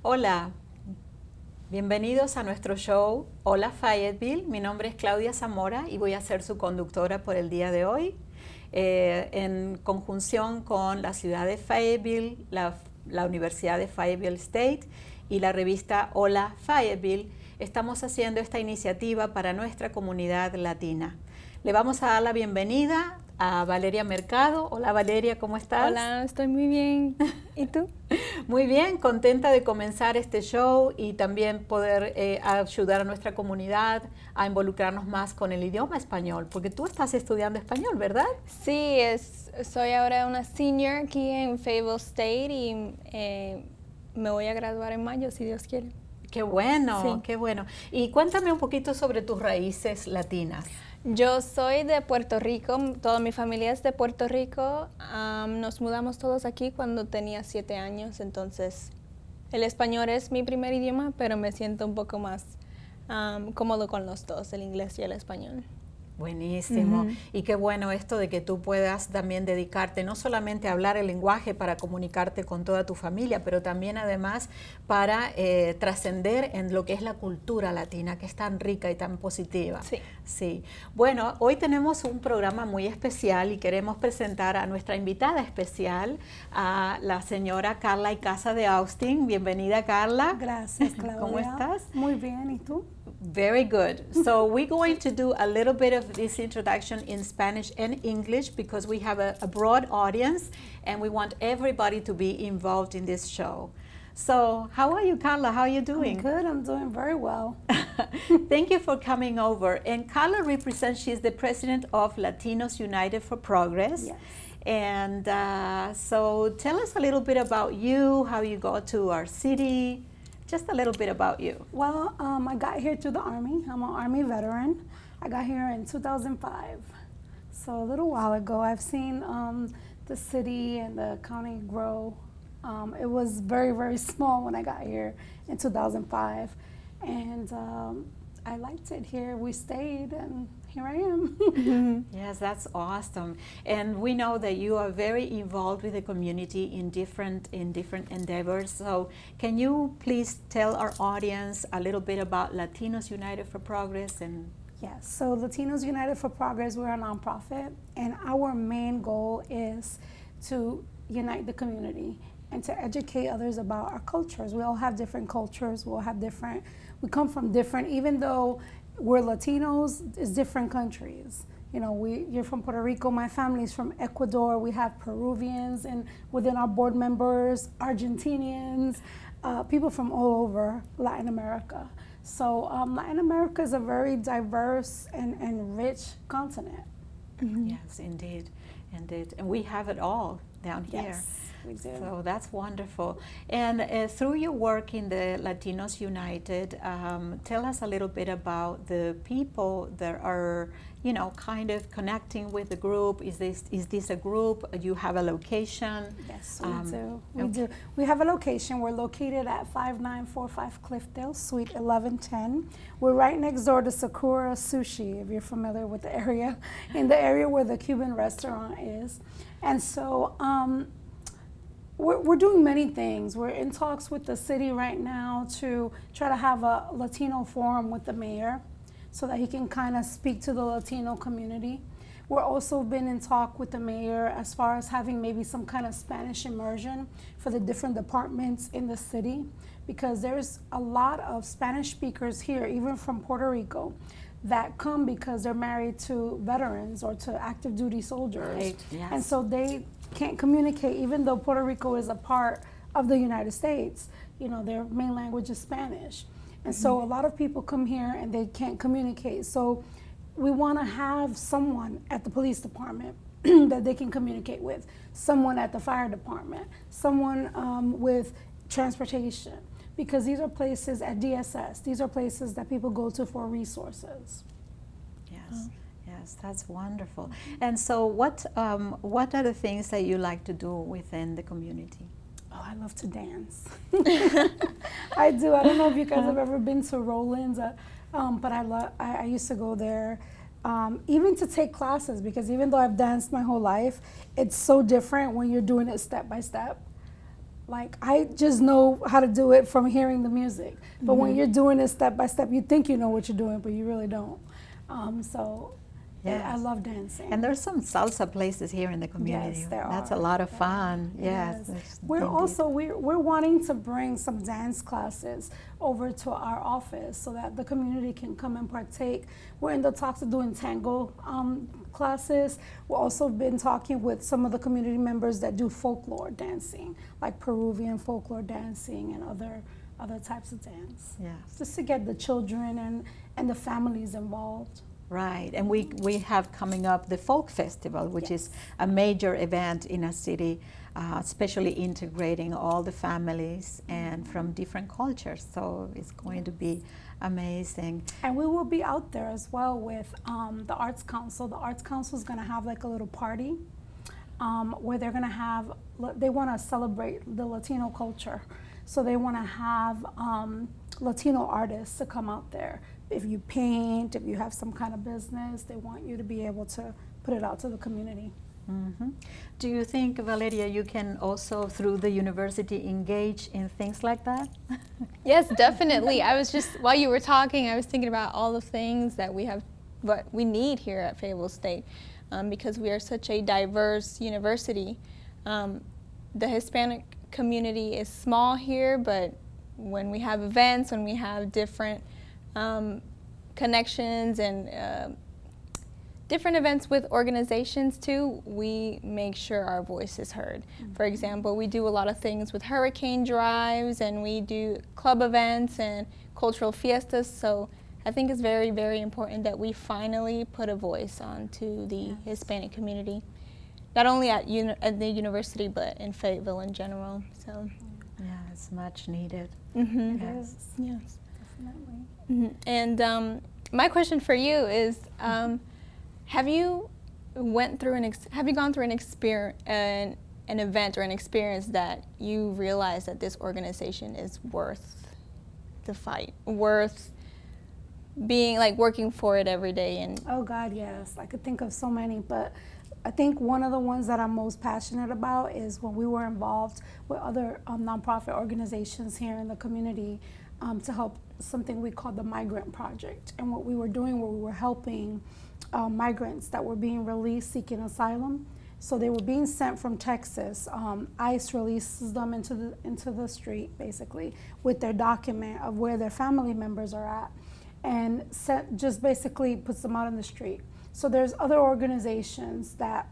Hola, bienvenidos a nuestro show HOLA Fayetteville. Mi nombre es Claudia Zamora y voy a ser su conductora por el día de hoy. En conjunción con la ciudad de Fayetteville, la Universidad de Fayetteville State y la revista HOLA Fayetteville, estamos haciendo esta iniciativa para nuestra comunidad latina. Le vamos a dar la bienvenida a Valeria Mercado. Hola Valeria, ¿cómo estás? Hola, estoy muy bien. ¿Y tú? Muy bien, contenta de comenzar este show y también poder ayudar a nuestra comunidad a involucrarnos más con el idioma español, porque tú estás estudiando español, ¿verdad? Sí, soy ahora una senior aquí en Fayetteville State y me voy a graduar en mayo, si Dios quiere. Qué bueno, Sí. qué bueno. Y cuéntame un poquito sobre tus raíces latinas. Yo soy de Puerto Rico, toda mi familia es de Puerto Rico. Nos mudamos todos aquí cuando tenía 7 años, entonces el español es mi primer idioma, pero me siento un poco más cómodo con los dos, el inglés y el español. Buenísimo. Y qué bueno esto de que tú puedas también dedicarte no solamente a hablar el lenguaje para comunicarte con toda tu familia, pero también además para trascender en lo que es la cultura latina, que es tan rica y tan positiva. Sí. Sí. Bueno, hoy tenemos un programa muy especial y queremos presentar a nuestra invitada especial, a la señora Karla Icaza de Austin. Bienvenida, Karla. Gracias, Claudia. ¿Cómo estás? Muy bien, ¿y tú? Very good. So we're going to do a little bit of this introduction in Spanish and English because we have a broad audience and we want everybody to be involved in this show. So how are you, Karla? How are you doing? I'm good. I'm doing very well. Thank you for coming over. And Karla represents, she's the president of Latinos United for Progress. Yes. And so tell us a little bit about you, how you got to our city. Just a little bit about you. Well, I got here through the Army. I'm an Army veteran. I got here in 2005. So a little while ago, I've seen the city and the county grow. It was very, very small when I got here in 2005. And I liked it here. We stayed, and here I am. Yes, that's awesome. And we know that you are very involved with the community in different endeavors. So can you please tell our audience a little bit about Latinos United for Progress? And Yes, so Latinos United for Progress, we're a nonprofit, and our main goal is to unite the community and to educate others about our cultures. We all have different cultures. We come from different, even though we're Latinos, it's different countries. You know, you're from Puerto Rico, my family's from Ecuador, we have Peruvians, and within our board members, Argentinians, people from all over Latin America. So Latin America is a very diverse and rich continent. Yes, indeed. And we have it all down here. Yes, we do. So that's wonderful. And through your work in the Latinos United, tell us a little bit about the people that are, you know, kind of connecting with the group. Is this a group? You have a location? Yes, we do. We do. We have a location. We're located at 5945 Cliffdale, Suite 1110. We're right next door to Sakura Sushi, if you're familiar with the area, in the area where the Cuban restaurant is. And so we're doing many things. We're in talks with the city right now to try to have a Latino forum with the mayor so that he can kind of speak to the Latino community. We're also been in talk with the mayor as far as having maybe some kind of Spanish immersion for the different departments in the city, because there's a lot of Spanish speakers here, even from Puerto Rico, that come because they're married to veterans or to active duty soldiers. Right, yes. And so they can't communicate, even though Puerto Rico is a part of the United States. You know, their main language is Spanish. And so a lot of people come here and they can't communicate. So we want to have someone at the police department that they can communicate with, someone at the fire department, someone with transportation, because these are places at DSS, these are places that people go to for resources. Yes. Yes, that's wonderful. And so what are the things that you like to do within the community? Oh, I love to dance. I do. I don't know if you guys have ever been to Roland's, but I used to go there even to take classes, because even though I've danced my whole life, it's so different when you're doing it step by step. Like, I just know how to do it from hearing the music. But when you're doing it step by step, you think you know what you're doing, but you really don't. I love dancing. And there's some salsa places here in the community. Yes, there That's are. a lot of fun. Yes. We're also we're wanting to bring some dance classes over to our office so that the community can come and partake. We're in the talks of doing tango classes. We've also been talking with some of the community members that do folklore dancing, like Peruvian folklore dancing and other types of dance. Yes. Just to get the children and the families involved. Right, and we have coming up the Folk Festival, which is a major event in a city, especially integrating all the families and from different cultures. So it's going to be amazing. And we will be out there as well with the Arts Council. The Arts Council is going to have like a little party where they want to celebrate the Latino culture. So they want to have Latino artists to come out there. If you paint, if you have some kind of business, they want you to be able to put it out to the community. Mm-hmm. Do you think, Valeria, you can also, through the university, engage in things like that? Yes, definitely. I was just, while you were talking, I was thinking about all the things that what we need here at Fayetteville State because we are such a diverse university. The Hispanic community is small here, but when we have events, when we have different connections and different events with organizations too, we make sure our voice is heard. Mm-hmm. For example, we do a lot of things with hurricane drives and we do club events and cultural fiestas, so I think it's very, very important that we finally put a voice onto the Hispanic community, not only at the university but in Fayetteville in general. So yeah, it's much needed. Mm-hmm. Yes. Yes. Definitely. Mm-hmm. And my question for you is, have you gone through an event or an experience that you realized that this organization is worth the fight, worth being like working for it every day? And oh God, yes. I could think of so many, but I think one of the ones that I'm most passionate about is when we were involved with other nonprofit organizations here in the community to help something we called the Migrant Project. And what we were doing, we were helping migrants that were being released seeking asylum. So they were being sent from Texas. ICE releases them into the street, basically, with their document of where their family members are at, and just basically puts them out in the street. So there's other organizations that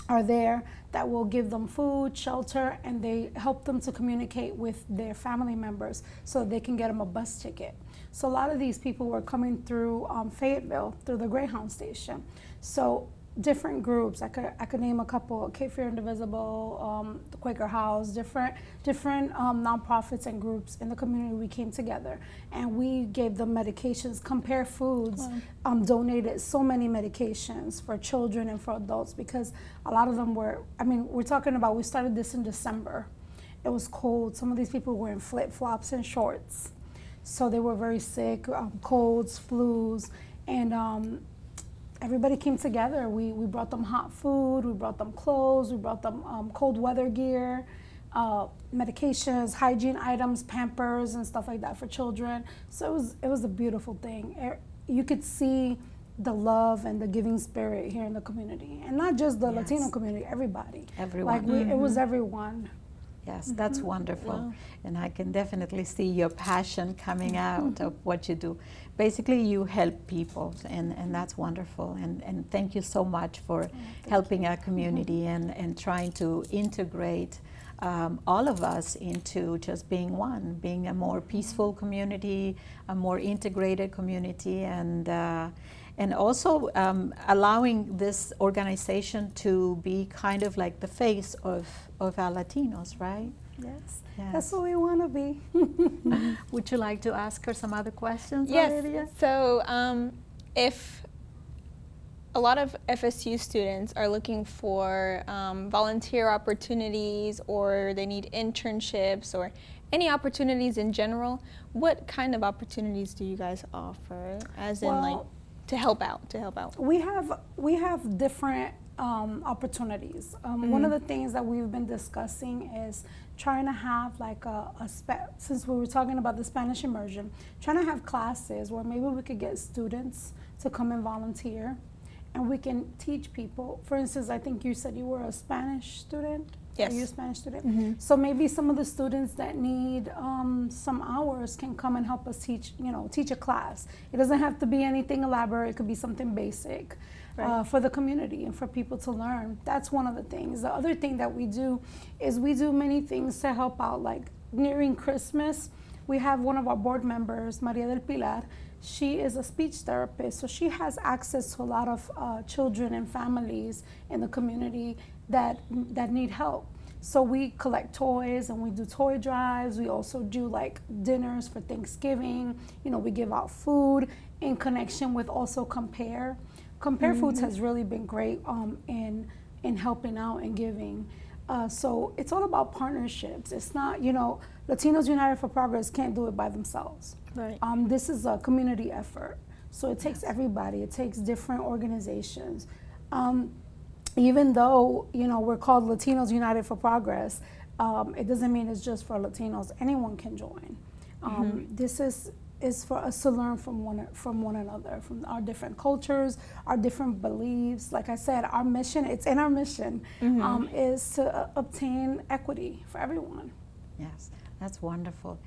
are there that will give them food, shelter, and they help them to communicate with their family members so they can get them a bus ticket. So a lot of these people were coming through Fayetteville, through the Greyhound station. So different groups, I could name a couple: Cape Fear Indivisible, the Quaker House, different nonprofits and groups in the community. We came together and we gave them medications, Compare Foods, donated so many medications for children and for adults because a lot of them were, we're talking about, we started this in December. It was cold. Some of these people were in flip-flops and shorts. So they were very sick, colds, flus, and everybody came together. We brought them hot food, we brought them clothes, we brought them cold weather gear, medications, hygiene items, Pampers and stuff like that for children. So it was a beautiful thing. You could see the love and the giving spirit here in the community, and not just the Latino community, everybody. Everyone. It was everyone. Yes, that's wonderful. Wow. And I can definitely see your passion coming out of what you do. Basically, you help people, and that's wonderful. And thank you so much for helping our community and trying to integrate all of us into just being one, being a more peaceful community, a more integrated community, and also allowing this organization to be kind of like the face of our Latinos, right? Yes. That's what we want to be. Would you like to ask her some other questions, yes. Valeria? So if a lot of FSU students are looking for volunteer opportunities, or they need internships, or any opportunities in general, what kind of opportunities do you guys offer, as in to help out? We have different opportunities. One of the things that we've been discussing is trying to have like since we were talking about the Spanish immersion, trying to have classes where maybe we could get students to come and volunteer and we can teach people. For instance, I think you said you were a Spanish student. Yes. Are you a Spanish student? So maybe some of the students that need some hours can come and help us teach a class. It doesn't have to be anything elaborate. It could be something basic for the community and for people to learn. That's one of the things. The other thing that we do is we do many things to help out. Like nearing Christmas, we have one of our board members, Maria del Pilar. She is a speech therapist, so she has access to a lot of children and families in the community that need help. So we collect toys and we do toy drives. We also do like dinners for Thanksgiving. We give out food in connection with also Compare. Compare Foods has really been great in helping out and giving. So it's all about partnerships. It's not, Latinos United for Progress can't do it by themselves. Right. This is a community effort. So it takes everybody. It takes different organizations. Even though, we're called Latinos United for Progress, it doesn't mean it's just for Latinos. Anyone can join. This is for us to learn from one another, from our different cultures, our different beliefs. Like I said, our mission, it's in our mission, is to obtain equity for everyone. Yes, that's wonderful.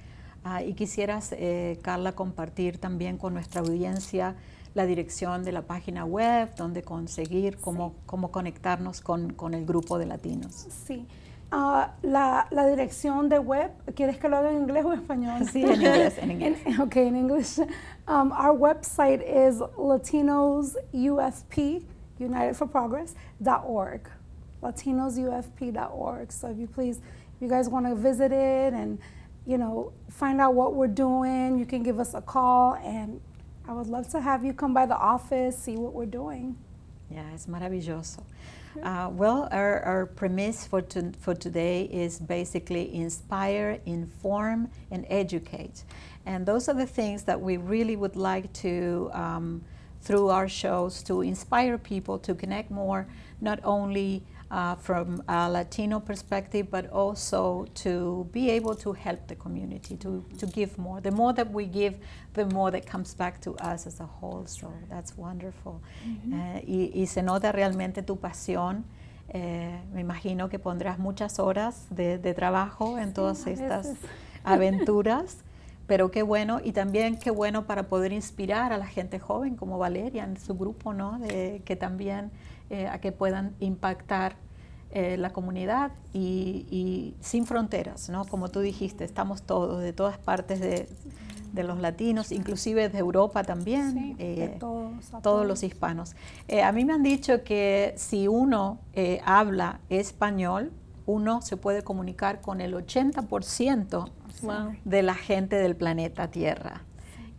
Y quisieras, Karla, compartir también con nuestra audiencia la dirección de la página web, donde conseguir, cómo conectarnos con el grupo de latinos. Sí. La dirección de web, ¿quieres que lo haga en inglés o en español? Sí, en inglés. En inglés. Okay, in English. Our website is latinosufpunitedforprogress.org. latinosufp.org. So if you guys want to visit it and find out what we're doing, you can give us a call, and I would love to have you come by the office, see what we're doing. Yeah, es maravilloso. Well, our premise for today is basically inspire, inform, and educate. And those are the things that we really would like to, through our shows, to inspire people to connect more, not only from a Latino perspective, but also to be able to help the community, to give more. The more that we give, the more that comes back to us as a whole. So that's wonderful. Y se nota realmente tu pasión. Me imagino que pondrás muchas horas de trabajo en todas estas aventuras. Pero qué bueno, y también qué bueno para poder inspirar a la gente joven como Valeria en su grupo, ¿no? Que también a que puedan impactar la comunidad y sin fronteras, ¿no? Como tú dijiste, estamos todos, de todas partes de los latinos, inclusive de Europa también, Sí, de todos los hispanos. A mí me han dicho que si uno habla español, uno se puede comunicar con el 80% de la gente del planeta Tierra.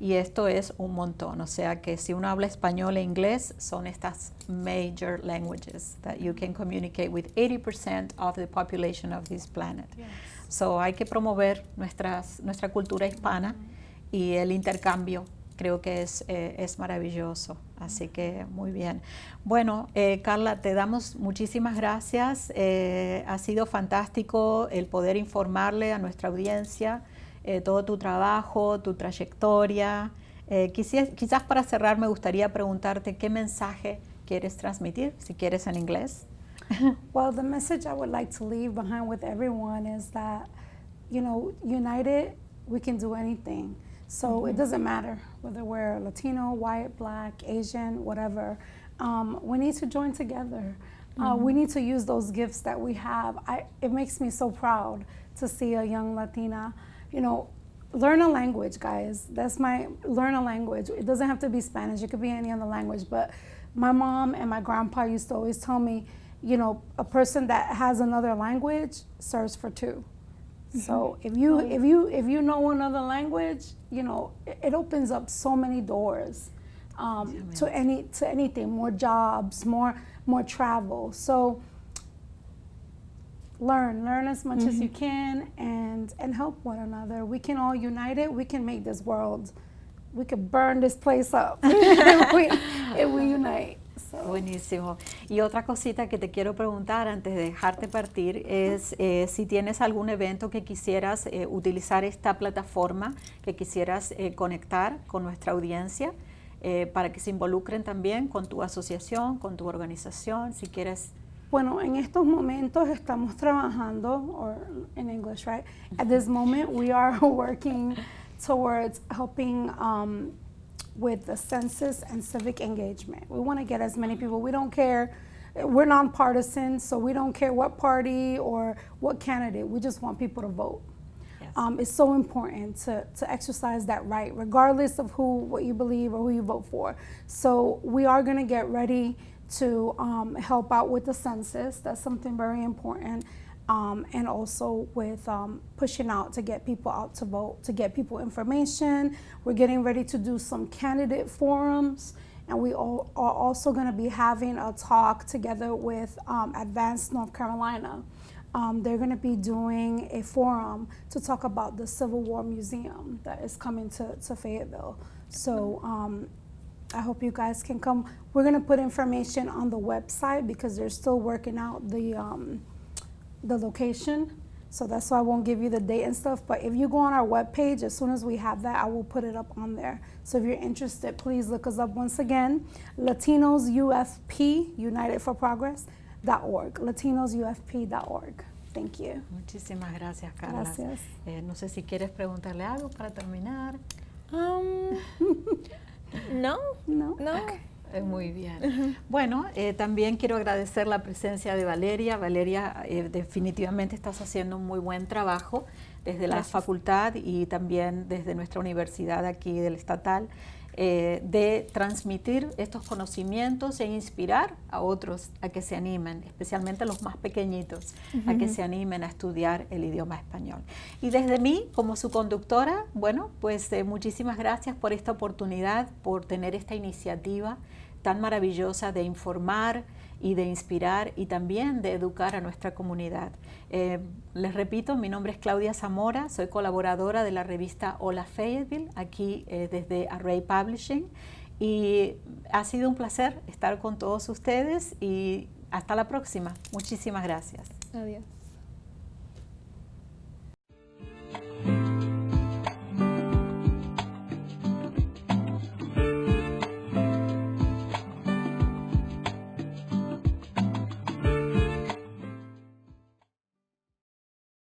Y esto es un montón, o sea que si uno habla español e inglés, son estas major languages that you can communicate with 80% of the population of this planet. Yes. So hay que promover nuestra cultura hispana y el intercambio, creo que es maravilloso, así que muy bien. Bueno, Karla, te damos muchísimas gracias, ha sido fantástico el poder informarle a nuestra audiencia todo tu trabajo, tu trayectoria. Quizás para cerrar me gustaría preguntarte qué mensaje quieres transmitir, si quieres en inglés. Well, the message I would like to leave behind with everyone is that, united, we can do anything. So it doesn't matter whether we're Latino, white, black, Asian, whatever. We need to join together. We need to use those gifts that we have. It makes me so proud to see a young Latina, learn a language, guys. Learn a language. It doesn't have to be Spanish. It could be any other language. But my mom and my grandpa used to always tell me, a person that has another language serves for two. So if you know another language, it opens up so many doors to anything, more jobs, more travel. So learn as much as you can and help one another. We can all unite it. We can make this world. We could burn this place up if we unite. So. Buenísimo. Y otra cosita que te quiero preguntar antes de dejarte partir es si tienes algún evento que quisieras utilizar esta plataforma, que quisieras conectar con nuestra audiencia para que se involucren también con tu asociación, con tu organización, si quieres. Bueno, en estos momentos estamos trabajando, or in English, right? At this moment, we are working towards helping with the census and civic engagement. We want to get as many people. We don't care. We're nonpartisan, so we don't care what party or what candidate. We just want people to vote. Yes. It's so important to exercise that right, regardless of what you believe or who you vote for. So we are going to get ready to help out with the census. That's something very important. And also with pushing out to get people out to vote, to get people information. We're getting ready to do some candidate forums, and we are also going to be having a talk together with Advanced North Carolina. They're going to be doing a forum to talk about the Civil War Museum that is coming to Fayetteville. So I hope you guys can come. We're going to put information on the website because they're still working out the location, so that's why I won't give you the date and stuff, but if you go on our webpage, as soon as we have that, I will put it up on there. So if you're interested, please look us up once again, Latinos UFP, United for Progress.org, latinosufp.org. Thank you. Muchísimas gracias, Karla. Gracias. No sé si quieres preguntarle algo para terminar. No. Muy bien. Bueno, también quiero agradecer la presencia de Valeria. Valeria, definitivamente estás haciendo un muy buen trabajo desde la facultad y también desde nuestra universidad aquí del estatal, de transmitir estos conocimientos e inspirar a otros a que se animen, especialmente a los más pequeñitos, a que se animen a estudiar el idioma español. Y desde mí, como su conductora, bueno, pues muchísimas gracias por esta oportunidad, por tener esta iniciativa tan maravillosa de informar y de inspirar y también de educar a nuestra comunidad. Les repito, mi nombre es Claudia Zamora, soy colaboradora de la revista HOLA Fayetteville, aquí desde Array Publishing, y ha sido un placer estar con todos ustedes y hasta la próxima. Muchísimas gracias. Adiós.